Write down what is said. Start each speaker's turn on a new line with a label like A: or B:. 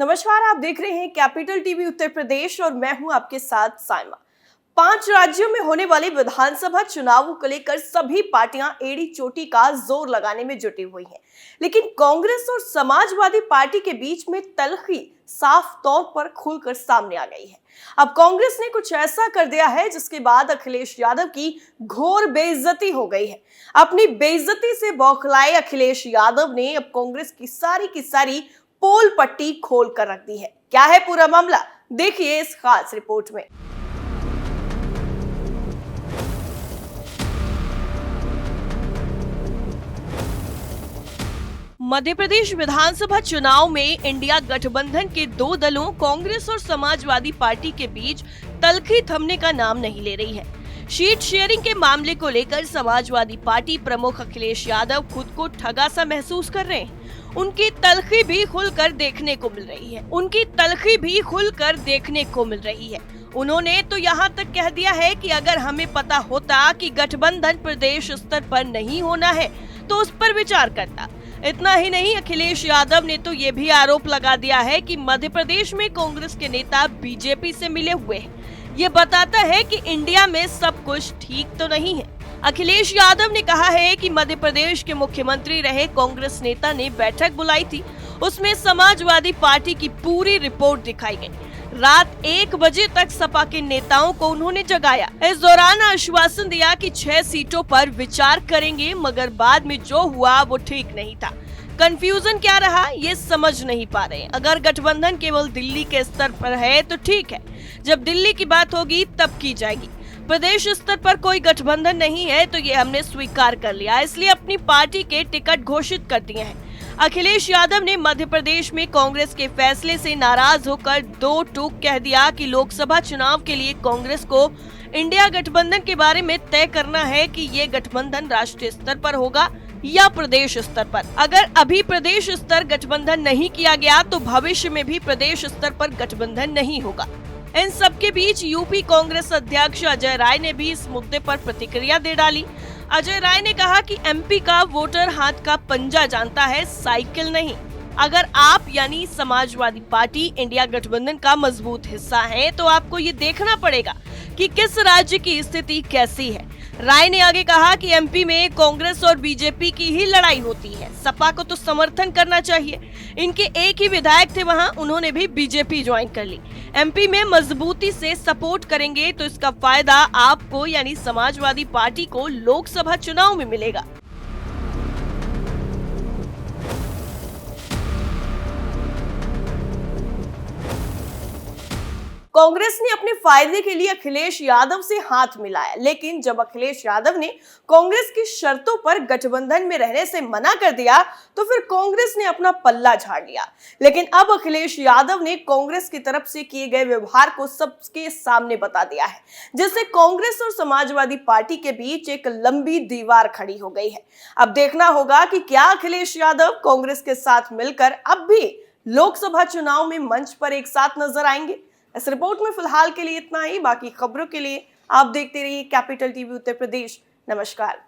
A: नमस्कार, आप देख रहे हैं कैपिटल टीवी उत्तर प्रदेश और मैं हूं आपके साथ साइमा। 5 राज्यों में होने वाले विधानसभा चुनावों को लेकर सभी पार्टियां एड़ी चोटी का जोर लगाने में जुटी हुई हैं, लेकिन कांग्रेस और समाजवादी पार्टी के बीच में तल्खी साफ तौर पर खुलकर सामने आ गई है। अब कांग्रेस ने कुछ ऐसा कर दिया है जिसके बाद अखिलेश यादव की घोर बेइज्जती हो गई है। अपनी बेइज्जती से बौखलाए अखिलेश यादव ने अब कांग्रेस की सारी पोल पट्टी खोल कर रख दी है। क्या है पूरा मामला, देखिए इस खास रिपोर्ट में। मध्य प्रदेश विधानसभा चुनाव में इंडिया गठबंधन के दो दलों कांग्रेस और समाजवादी पार्टी के बीच तल्खी थमने का नाम नहीं ले रही है। सीट शेयरिंग के मामले को लेकर समाजवादी पार्टी प्रमुख अखिलेश यादव खुद को ठगा सा महसूस कर रहे हैं। उनकी तल्खी भी खुलकर देखने को मिल रही है। उन्होंने तो यहाँ तक कह दिया है कि अगर हमें पता होता कि गठबंधन प्रदेश स्तर पर नहीं होना है तो उस पर विचार करता। इतना ही नहीं, अखिलेश यादव ने तो ये भी आरोप लगा दिया है कि मध्य प्रदेश में कांग्रेस के नेता बीजेपी से मिले हुए हैं। ये बताता है कि इंडिया में सब कुछ ठीक तो नहीं है। अखिलेश यादव ने कहा है कि मध्य प्रदेश के मुख्यमंत्री रहे कांग्रेस नेता ने बैठक बुलाई थी, उसमें समाजवादी पार्टी की पूरी रिपोर्ट दिखाई गई। रात 1 बजे तक सपा के नेताओं को उन्होंने जगाया। इस दौरान आश्वासन दिया कि 6 सीटों पर विचार करेंगे, मगर बाद में जो हुआ वो ठीक नहीं था। कंफ्यूजन क्या रहा ये समझ नहीं पा रहे। अगर गठबंधन केवल दिल्ली के स्तर पर है तो ठीक है, जब दिल्ली की बात होगी तब की जाएगी। प्रदेश स्तर पर कोई गठबंधन नहीं है तो ये हमने स्वीकार कर लिया, इसलिए अपनी पार्टी के टिकट घोषित कर दिए हैं। अखिलेश यादव ने मध्य प्रदेश में कांग्रेस के फैसले से नाराज होकर 2 टूक कह दिया कि लोकसभा चुनाव के लिए कांग्रेस को इंडिया गठबंधन के बारे में तय करना है कि ये गठबंधन राष्ट्रीय स्तर पर होगा या प्रदेश स्तर पर। अगर अभी प्रदेश स्तर गठबंधन नहीं किया गया तो भविष्य में भी प्रदेश स्तर पर गठबंधन नहीं होगा। इन सबके बीच यूपी कांग्रेस अध्यक्ष अजय राय ने भी इस मुद्दे पर प्रतिक्रिया दे डाली। अजय राय ने कहा कि एमपी का वोटर हाथ का पंजा जानता है, साइकिल नहीं। अगर आप यानी समाजवादी पार्टी इंडिया गठबंधन का मजबूत हिस्सा है तो आपको ये देखना पड़ेगा कि किस राज्य की स्थिति कैसी है। राय ने आगे कहा कि एमपी में कांग्रेस और बीजेपी की ही लड़ाई होती है, सपा को तो समर्थन करना चाहिए। इनके एक ही विधायक थे वहां, उन्होंने भी बीजेपी ज्वाइन कर ली। एमपी में मजबूती से सपोर्ट करेंगे तो इसका फायदा आपको यानी समाजवादी पार्टी को लोकसभा चुनाव में मिलेगा। कांग्रेस ने अपने फायदे के लिए अखिलेश यादव से हाथ मिलाया, लेकिन जब अखिलेश यादव ने कांग्रेस की शर्तों पर गठबंधन में रहने से मना कर दिया तो फिर कांग्रेस ने अपना पल्ला झाड़ लिया। लेकिन अब अखिलेश यादव ने कांग्रेस की तरफ से किए गए व्यवहार को सबके सामने बता दिया है, जिससे कांग्रेस और समाजवादी पार्टी के बीच एक लंबी दीवार खड़ी हो गई है। अब देखना होगा कि क्या अखिलेश यादव कांग्रेस के साथ मिलकर अब भी लोकसभा चुनाव में मंच पर एक साथ नजर आएंगे। इस रिपोर्ट में फिलहाल के लिए इतना ही। बाकी खबरों के लिए आप देखते रहिए कैपिटल टीवी उत्तर प्रदेश। नमस्कार।